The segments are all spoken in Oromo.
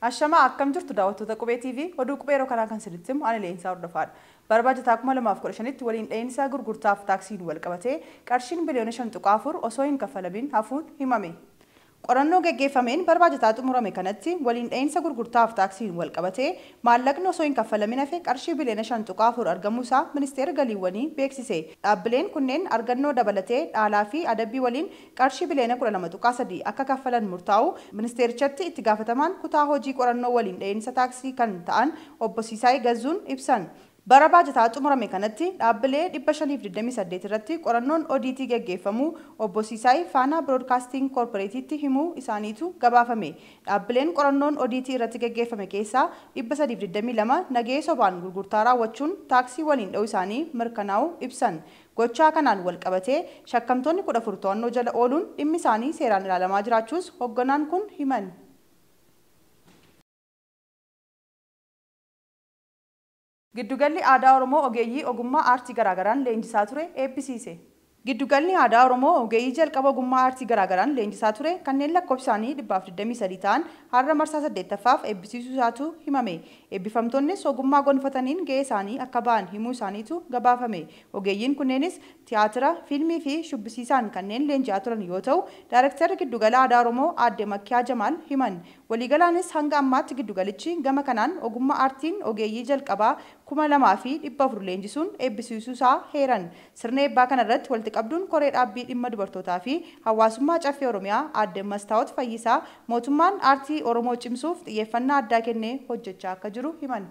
Ashama akkam jirtu daawwattoota Qubee TV oduu qubee yeroo kanaa kan isinitti himu ani Leensaa Hordofaadha. Barbaajataa 2015tti waliin dha'iinsa gurgurtaaf taaksiin wal qabatee qarshiin biliyoona 5.4 osoo hin kaffalamin hafuun himame. Qorannoo gaggeeffameen barbaajataa xumurame kanatti waliin dha'iinsa gurgurtaaf taaksiin wal qabatee maallaqni osoo hin kaffalamin hafe qarshii biliyoona 5.4 argamuusaa ministeera galiiwwanii beeksise. Dhaabbileen kunneen argannoo dabalatee dhaalaa fi adabbii waliin qarshii biliyoona 12.3 akka kaffalan murtaa'u ministeerichatti itti gaafatamaan kutaa hojii qorannoo waliin dha'iinsa taaksii kan ta'an obbo Siisaay Gazzuun ibsan. Barbaajataa xumurame kanatti dhaabbilee 528 irratti qorannoon ODT gaggeeffamu obbo Siisaay Faana Broadcasting Corporateetti himuu isaaniitu gabaafame. Dhaabbileen qorannoon ODT irratti gaggeeffame keessaa 322 nagahee sobaan gurgurtaa raawwachuun taaksii waliin dha'uu isaanii mirkanaa'uu ibsan. Gochaa kanaan wal qabatee shakkamtoonni 14 to'annoo jala ooluun dhimmi isaanii seeraan ilaalamaa jiraachuus hoogganaan kun himan. Giddugalli aadaa Oromoo ogeeyyii ogummaa aartii garaagaraan leenjisaa ture eebbisiise. Giddugalli aadaa Oromoo ogeeyyii jalqaba ogummaa aartii garaagaraan leenjisaa ture kanneen lakkoofsaanii 123 ta'an har'a marsaa 8ffaaf eebbisiisuu isaatu himame. Eebbifamtoonnis ogummaa gonfataniin gahee isaanii akka ba'an himuu isaaniitu gabaafame. Ogeeyyiin kunneenis tiyaatira, fiilmii fi shubbisiisaan kanneen leenji'aa turan yoo ta'u, Daayirektarri Giddugala Aadaa Oromoo Aadde Makkiyaa Jamaal himan. Waliigalaanis hanga ammaatti giddugalichi gama kanaan ogummaa aartiin ogeeyyii jalqabaa 2400 leenjisuun eebbisiisuu isaa heeran. Sirna eebbaa kanarratti walitti qabduun koree dhaabbii dhimma dubartootaa fi hawaasummaa caffee Oromiyaa Aadde Mastaawot Fayyisaa mootummaan aartii Oromoo cimsuuf xiyyeeffannaa addaa kennee hojjechaa akka jiru himan.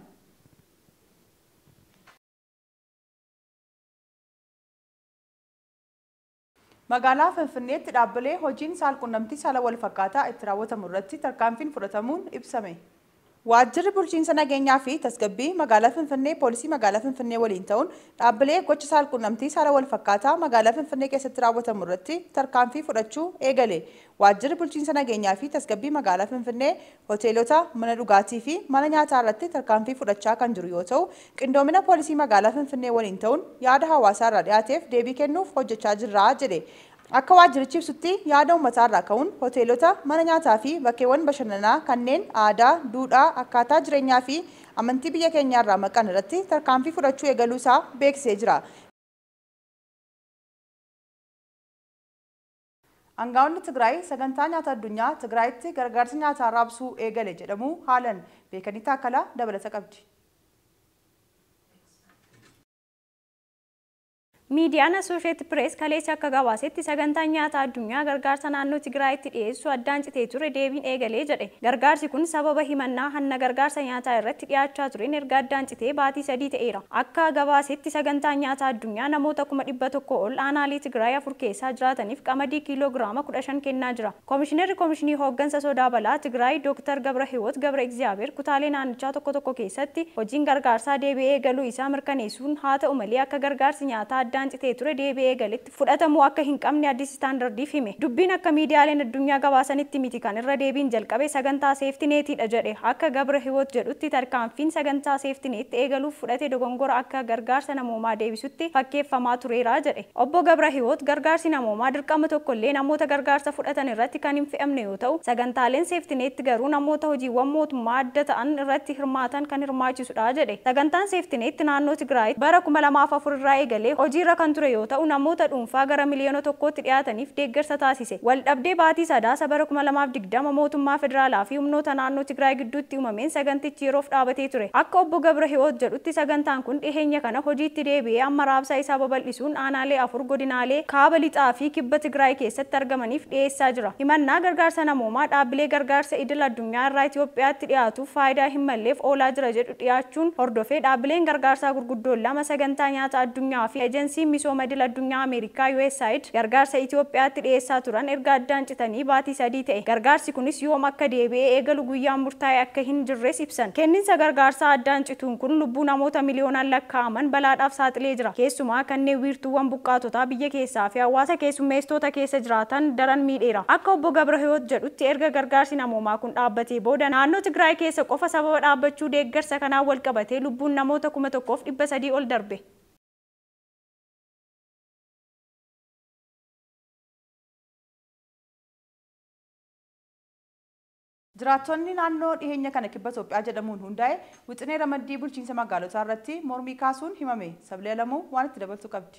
Magaalaa Finfinneetti dhaabbilee hojiin saalqunnamtii saala wal fakkaataa itti raawwatamu irratti tarkaanfiin fudhatamuun ibsame. Waajjirri bulchiinsa nageenyaa fi tasgabbii magaalaa Finfinnee poolisii magaalaa Finfinnee waliin ta'uun dhaabbilee gocha saalqunnamtii saala wal fakkaataa magaalaa Finfinnee keessatti raawwatamu irratti tarkaanfii fudhachuu eegale. Waajjirri bulchiinsa nageenyaa fi tasgabbii magaalaa Finfinnee hoteelota, mana dhugaatii fi mana nyaataa irratti tarkaanfii fudhachaa kan jiru yoo ta'u, qindoomina poolisii magaalaa Finfinnee waliin ta'uun yaada hawaasaa irraa dhiyaateef deebii kennuuf hojjechaa jirra jedhe. Akka waajjirichi ibsutti yaada uummataa irraa ka'uun hoteelota, mana nyaataa fi bakkeewwan bashannanaa kanneen aadaa, duudhaa, akkaataa jireenyaa fi amantii biyya keenyaa irraa maqan irratti tarkaanfii fudhachuu eegaluu isaa beeksisee jira. Aangaa'onni Tigraay sagantaa nyaata addunyaa Tigraayitti gargaarsa nyaataa raabsuu eegale jedhamu haalan beekanii taakkala dabalata qabdi. Miidiyaan Associated Press kaleessa akka gabaasetti sagantaan nyaata addunyaa gargaarsa naannoo Tigraayitti dhiyeessu addaan citee ture deebiin eegalee jedhe. Gargaarsi kun sababa himannaa hanna gargaarsa nyaataa irratti dhiyaachaa tureen erga addaan citee baatii 3 ta'eera. Akka gabaasetti sagantaan nyaata addunyaa namoota 100,000 ol aanaalee Tigraay 4 keessa jiraataniif qamadii kiiloogiraama 15 kennaa jira. Koomishinarri Koomishinii Hooggansa Sodaa Balaa Tigraay Dr. Gabrahiwoot Gabra-Egzaabeer kutaalee naannichaa tokko keessatti hojiin gargaarsaa deebi'ee eegaluu isaa mirkaneessuun haa ta'u malee akka gargaarsi nyaataa addaan citee ture deebi'ee galitti fudhatamuu akka hin qabne Addis Istaandardiif hime. Dubbiin akka miidiyaaleen addunyaa gabaasanitti miti kan irra deebiin jalqabe sagantaa seeftineetiidha jedhe. Akka Gabrahiwoot jedhutti tarkaanfiin sagantaa seeftineetti eegaluuf fudhate dogongora akka gargaarsa namoomaa deebisutti fakkeeffamaa tureera jedhe. Obbo Gabrahiwoot gargaarsi namoomaa dirqama tokkollee namoota gargaarsa fudhatan irratti kan hin fe'amne yoo ta'u, sagantaaleen seeftineetti garuu namoota hojiiwwan mootummaa adda ta'an irratti hirmaatan kan hirmaachisudha jedhe. Sagantaan seeftineetti naannoo Tigraayitti bara 2004 irraa eegalee hojii kan ture yoo ta'u namoota dhuunfaa gara miliyoona tokkootti dhiyaataniif deeggarsa taasise. Waldhabdee baatii sadaasa bara 2020 mootummaa federaalaa fi humnoota naannoo Tigraay gidduutti uumameen sagantichi yeroof dhaabatee ture. Akka obbo Gabrahiwoot jedhutti sagantaan kun dhiheenya kana hojiitti deebi'ee amma raabsaa isaa babal'isuun aanaalee 4 godinaalee kaaba lixaa fi kibba Tigraay keessatti argamaniif dhiyeessaa jira. Himannaa gargaarsa namoomaa dhaabbilee gargaarsa idil addunyaa irraa Itoophiyaatti dhiyaatuuf faayidaa hin malleef oolaa jira jedhu dhiyaachuun hordofee dhaabbileen gargaarsaa gurguddoon lama sagantaa nyaata addunyaa fi ejensiin misooma idil addunyaa Ameerikaa USAID gargaarsa Itoophiyaatti dhiyeessaa turan erga addaan citanii baatii 3 ta'e. Gargaarsi kunis yoom akka deebi'ee eegalu guyyaan murtaa'e akka hin jirres ibsan. Kenniinsa gargaarsaa addaan cituun kun lubbuu namoota miliyoonaan lakkaa'aman balaadhaaf saaxilee jira. Keessumaa kanneen wiirtuuwwan buqqaatotaa biyya keessaa fi hawaasa keessummeessitoota keessa jiraatan daran miidheera. Akka obbo Gabrahiwoot jedhutti erga gargaarsi namoomaa kun dhaabbatee booda naannoo Tigraay keessa qofa sababa dhaabbachuu deeggarsa kanaan wal qabatee lubbuun namoota 1,300 ol darbe. Jiraattonni naannoo dhiyeenya kana kibba Itoophiyaa jedhamuun hundaa'e wixinee ramaddii bulchiinsa magaalotaa irratti mormii kaasuun himame. Sablee Lamuu waan itti dabaltu qabdi.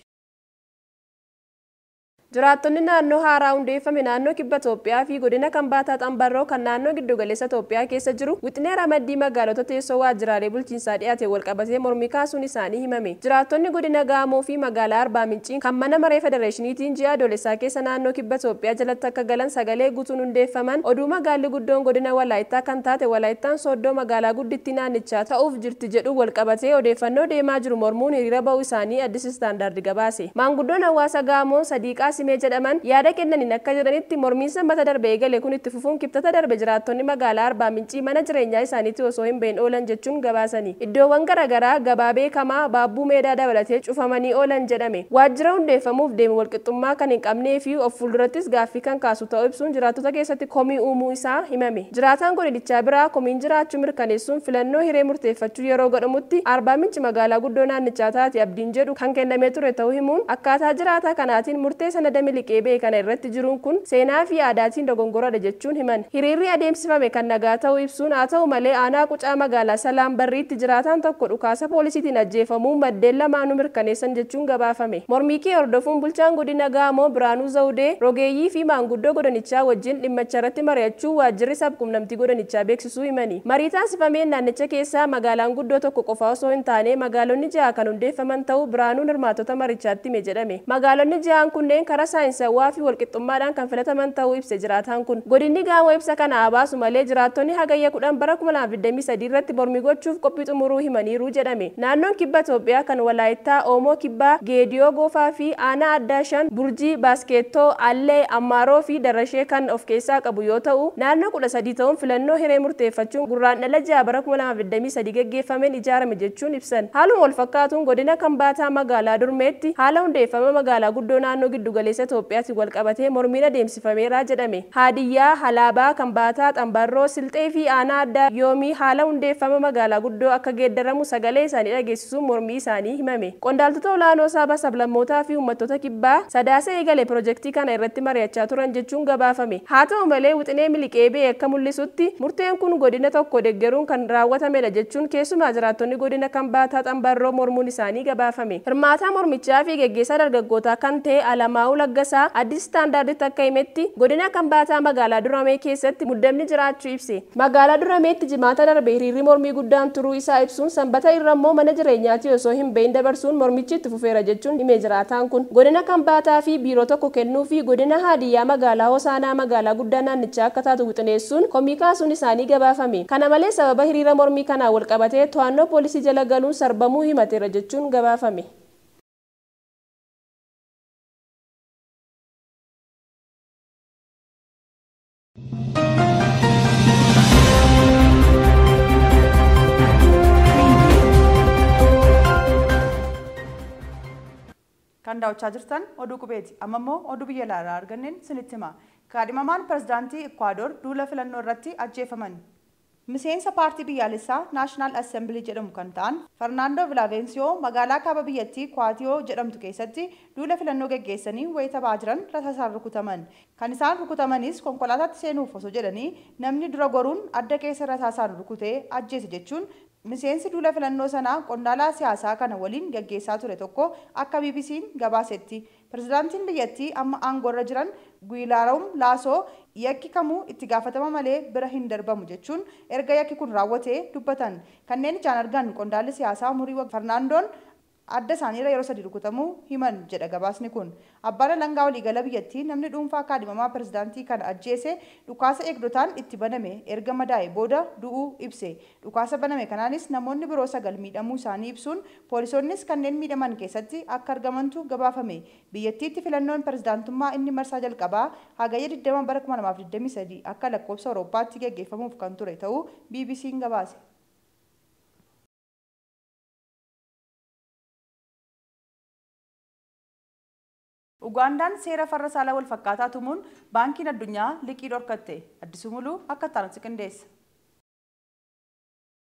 Jiraattonni naannoo haaraa hundeeffame naannoo kibba Itoophiyaa fi godina Kambaataa Xambarroo kan naannoo giddu galeessa Itoophiyaa keessa jiru wixinee ramaddii magaalota teessoo waajjiraalee bulchiinsaa dhiyaate walqabatee mormii kaasuun isaanii himame. Jiraattonni godina Gaamoo fi magaalaa Arbaa Mincii kan mana maree federeeshiniitiin ji'a adoolessaa keessa naannoo kibba Itoophiyaa jalatti akka galan sagalee guutuun hundeeffaman oduu magaalli guddoon godina Walaayittaa kan taate Walaayittaan Sooddoo magaalaa guddittii naannichaa ta'uuf jirti jedhu walqabatee odeeffannoo deemaa jiru mormuun hiriira ba'uu isaanii Addis Istaandaardi gabaase. Maanguddoon hawaasa Gaamoo Sadiiqaa Simee jedhaman yaada kennaniin akka jedhanitti mormiin sanbata darbe eegale kun itti fufuun kibxata darbe jiraattonni magaalaa Arbaa Mincii mana jireenyaa isaaniitti osoo hin bahin oolan jechuun gabaasani. Iddoowwan garaagaraa gabaa beekamaa Baabbuu Meedaa dabalatee cufamanii oolan jedhame. Waajjira hundeeffamuuf deemu walqixxummaa kan hin qabnee fi of fuuldurattis gaaffii kan kaasu ta'uu ibsuun jiraattota keessatti komii uumuu isaa himame. Jiraataan godinichaa biraa komiin jiraachuu mirkaneessuun filannoo hiree murteeffachuu yeroo godhamutti Arbaa Mincii magaalaa guddoo naannichaa taate abdiin jedhu kan kennamee ture ta'uu himuun akkaataa jiraataa kanaatiin murtee sanada miliqee ba'e kana irratti jiruun kun seenaa fi aadaatiin dogongoradha jechuun himan. Hiriirri adeemsifame kan nagaa ta'uu ibsuun haa ta'u malee aanaa Qucaa magaalaa Salaam Barriitti jiraataan tokko dhukaasa poolisiitiin ajjeefamuu maddeen lamaanuu mirkaneessan jechuun gabaafame. Mormii kee hordofuun bulchaan godina Gaamoo Biraanuu Zawudee rogeeyyii fi maanguddoo godinichaa wajjin dhimmicha irratti mari'achuu waajjirri sabquunnamtii godinichaa beeksisuu himani. Marii taasifameen naannicha keessaa magaalaan guddoo tokko qofa osoo hin taane magaalonni 6 kan hundeeffaman ta'uu Biraanuun hirmaattota marichaatti hime jedhame. Magaalonni 6 kunneen karaa saayinsawaa fi walqixxummaadhaan kan filataman ta'uu ibse jiraataan kun. Godinni Gaamoo ibsa kana baasu malee jiraattonni hagayya 10 bara 2023 irratti mormii gochuuf qophii xumuruu himaniiru jedhame. Naannoon kibba Itoophiyaa kan Walaayittaa, Oomoo Kibbaa, Geediyoo Goofaa fi aanaa addaa 5 Burjii, Baaskeettoo, Allee, Ammaaroo fi Darashee kan of keessaa qabu yoo ta'u naannoo 13 ta'uun filannoo hiree murteeffachuun gurraandhala 6 bara 2023 gaggeeffameen ijaarame jechuun ibsan. Haaluma wal fakkaatuun godina Kambaataa magaalaa Durmeetti haala hundeeffama magaalaa guddoo naannoo giddu galeessa Itoophiyaatti walqabatee mormiin adeemsifameera jedhame. Haadiyyaa, Halaabaa, Kambaataa, Xambarroo, Silxee fi aanaa addaa yoomii haala hundeeffama magaalaa guddoo akka geeddaramu sagalee isaanii dhageessisuun mormii isaanii himame. Qondaaltota olaanoo saba sablammootaa fi uummattoota kibbaa sadaasa eegale piroojeektii kana irratti mari'achaa turan jechuun gabaafame. Haa ta'u malee wixinee miliqee ba'e akka mul'isutti murteen kun godina tokko deeggaruun kan raawwatamedha jechuun keessumaa jiraattonni godina Kambaataa Xambarroo mormuun isaanii gabaafame. Hirmaataa mormichaa fi geggeessaa dargaggootaa kan ta'e Alamaa'uu Laggasaa Addis Istaandaarditti akka himetti godina Kambaataa magaalaa Duramee keessatti muddamni jiraachuu ibse. Magaalaa Durameetti jimaata darbe hiriirri mormii guddaan turuu isaa ibsuun sanbata irra immoo mana jireenyaatti osoo hin bahin dabarsuun mormichi itti fufeera jechuun hime jiraataan kun. Godina Kambaataa fi biiroo tokko kennuu fi godina Haadiyyaa magaalaa Hosaanaa magaalaa guddaa naannichaa akka taatu wixineessuun komii kaasuun isaanii gabaafame. Kana malees sababa hiriira mormii kanaa walqabatee to'annoo poolisii jala galuun sarbamuu himateera jechuun gabaafame. Kan daawwachaa jirtan oduu qubeeti. Amma immoo oduu biyya alaa arganneen isinitti hima. Kaadhimamaan pirezidaantii Ikwaador duula filannoo irratti ajjeefaman. Miseensa paartii biyyaalessaa Naashinaal Assembilii jedhamu kan ta'an Fernaandoo Vilaaveensiyoo magaalaa kaaba biyyattii Kwaatiyoo jedhamtu keessatti duula filannoo gaggeessanii wayita ba'aa jiran rasaasaan rukutaman. Kan isaan rukutamanis konkolaataatti seenuuf osoo jedhanii namni dura goruun adda keessa rasaasaan rukutee ajjeese jechuun miseensi duula filannoo sanaa qondaalaa siyaasaa kana waliin gaggeessaa ture tokko akka BBC'n gabaasetti. Pirezidaantiin biyyattii amma aangoorra jiran Guilaarom Laasoo yakki kamuu itti gaafatama malee bira hin darbamu jechuun erga yakki kun raawwatee dubbatan. Kanneen ijaan argan qondaalli siyaasaa umurii Fernaandoon adda isaaniirra yeroo 3 rukutamuu himan jedha gabaasni kun. Abbaan alangaa waliigala biyyattii namni dhuunfaa kaadhimamaa pirezidaantii kana ajjeese dhukaasa eegdotaan itti baname erga madaa'e booda du'uu ibse. Dhukaasa baname kanaanis namoonni biroo 9 miidhamuu isaanii ibsuun poolisoonnis kanneen miidhaman keessatti akka argamantu gabaafame. Biyyattiitti filannoon pirezidaantummaa inni marsaa jalqabaa hagayya 20 bara 2023 akka lakkoofsa Awurooppaatti gaggeeffamuuf kan ture ta'uu BBC'n gabaase. Ugandaan seera farra saalaa wal fakkaataa tumuun baankiin addunyaa liqii dhorkatte. Addisuu Muluu akka ta'an qindeessa.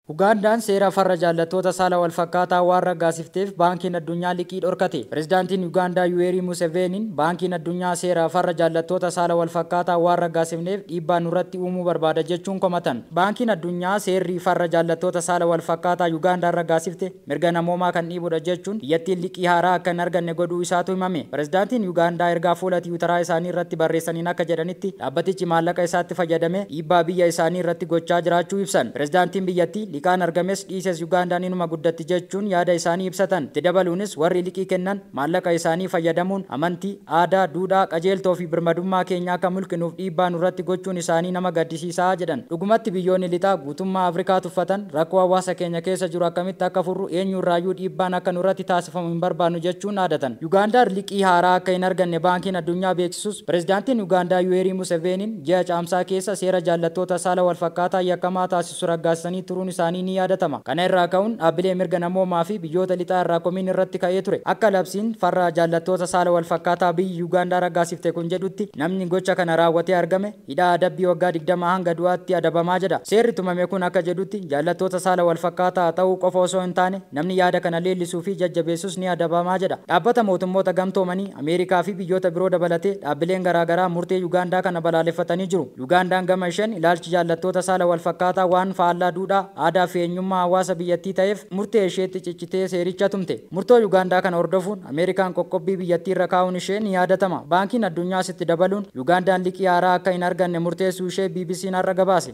Ugandaan seera farra jaallattoota saala wal fakkaataa waan raggaasifteef baankiin addunyaa liqii dhorkate. Pireezidaantiin Ugaandaa Yuweerii Museveniin baankiin addunyaa seera farra jaallattoota saala wal fakkaataa waan raggaasifneef dhiibbaa nurratti uumuu barbaada jechuun komatan. Baankiin addunyaa seerri farra jaallattoota saala wal fakkaataa Ugaandaan raggaasifte mirga namoomaa kan dhiibudha jechuun biyyattiin liqii haaraa akka hin arganne godhuu isaatu himame. Pireezidaantiin Ugaandaa ergaa fuula tiwiitaraa isaanii irratti barreessaniin akka jedhanitti dhaabbatichi maallaqa isaatti fayyadamee dhiibbaa biyya isaanii irratti gochaa jiraachuu ibsan. Pireezidaantiin biyyattii liqaan argames dhiises Ugandaan inuma guddatti jechuun yaada isaanii ibsatan. Itti dabaluunis warri liqii kennan maallaqa isaanii fayyadamuun amantii, aadaa, duudhaa, qajeeltoo fi birmadummaa keenya akka mulqinuuf dhiibbaa nurratti gochuun isaanii nama gaddisiisaa jedhan. Dhugumatti biyyoonni lixaa guutummaa Afrikaa tuffatan rakkoo hawaasa keenya keessa jiru akkamitti akka furru eenyurraayyuu dhiibbaan akka nurratti taasifamu hin barbaannu jechuun dhaadatan. Ugandaan liqii haaraa akka hin arganne baankiin addunyaa beeksisus pireezidaantiin Ugaandaa Yuweerii Museveniin ji'a caamsaa keessa seera jaallattoota saala wal fakkaataa yakkamaa taasisu raggaasanii turuun isaanii ni yaadatama. Kana irraa ka'uun dhaabbilee mirga namoomaa fi biyyoota lixaa irraa komiin irratti ka'ee ture. Akka labsiin farra jaallattoota saala wal fakkaataa biyyi Ugaandaa raggaasifte kun jedhutti namni gocha kana raawwatee argame hidhaa adabbii waggaa 20 hanga du'aatti adabamaa jedha. Seerri tumame kun akka jedhutti jaallattoota saala wal fakkaataa ta'uu qofa osoo hin taane namni yaada kana leellisuu fi jajjabeessus ni adabamaa jedha. Dhaabbata mootummoota gamtoomanii Ameerikaa fi biyyoota biroo dabalatee dhaabbileen garaagaraa murtee Ugaandaa kana balaaleffatanii jiru. Ugaandaan gama isheen ilaalchi jaallattoota saala wal fakkaataa waan faallaa duudhaa aadaa fi eenyummaa hawaasa biyyattii ta'eef murtee isheetti ciccitee seericha tumte. Murtoo Ugaandaa kana hordofuun Ameerikaan qoqqobbii biyyattii irra kaa'uun ishee ni yaadatama. Baankiin addunyaa sitti dabaluun Ugaandaan liqii haaraa akka hin arganne murteessuu ishee BBC'n har'a gabaase.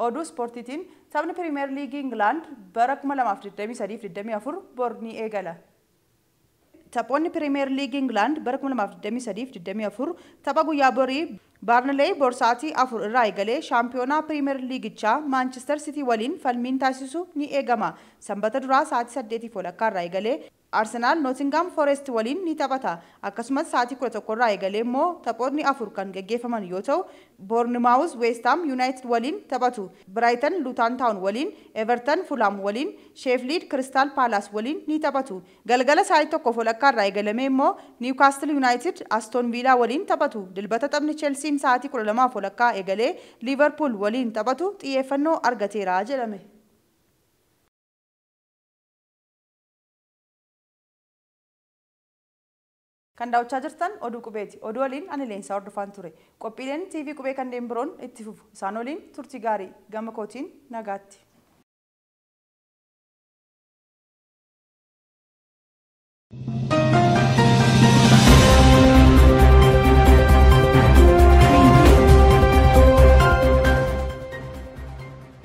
Oduu ispoortiitiin taphni Piriimeer Liigii Ingilaand bara 2023-24 bor ni eegala. Taphoonni Piriimeer Liigii Ingilaand bara 2023-24 tapha guyyaa borii Barnley Borsaatii 4 irraa eegalee shaampiyoonaa Piriimeer Liigichaa Maanchister Sitii waliin falmiin taasisu ni eegama. Sanbata duraa sa'aatii 8 irraa eegalee Arsenaal Nottingham Forest waliin ni taphata. Akkasumas sa'aatii 11 irraa eegalee immoo taphoonni 4 kan gaggeeffaman yoo ta'u Bournemouth West Ham United waliin taphatu. Brighton Luton Town waliin, Everton Fulham waliin, Sheffield Crystal Palace waliin ni taphatu. Galgala sa'aatii 1 irraa eegalee immoo Newcastle United Aston Villa waliin taphatu. Dilbata taphni Chelsea sa'aatii 12 eegalee Liverpool waliin taphatu xiyyeeffannoo argateera jedhame. Kan daawwachaa jirtan oduu qubeeti. Oduu waliin ani Leensaa hordofaan ture. Qophiileen TV qubee kanneen biroon itti fufu. Isaan waliin turtii gaarii gama kootiin nagaatti.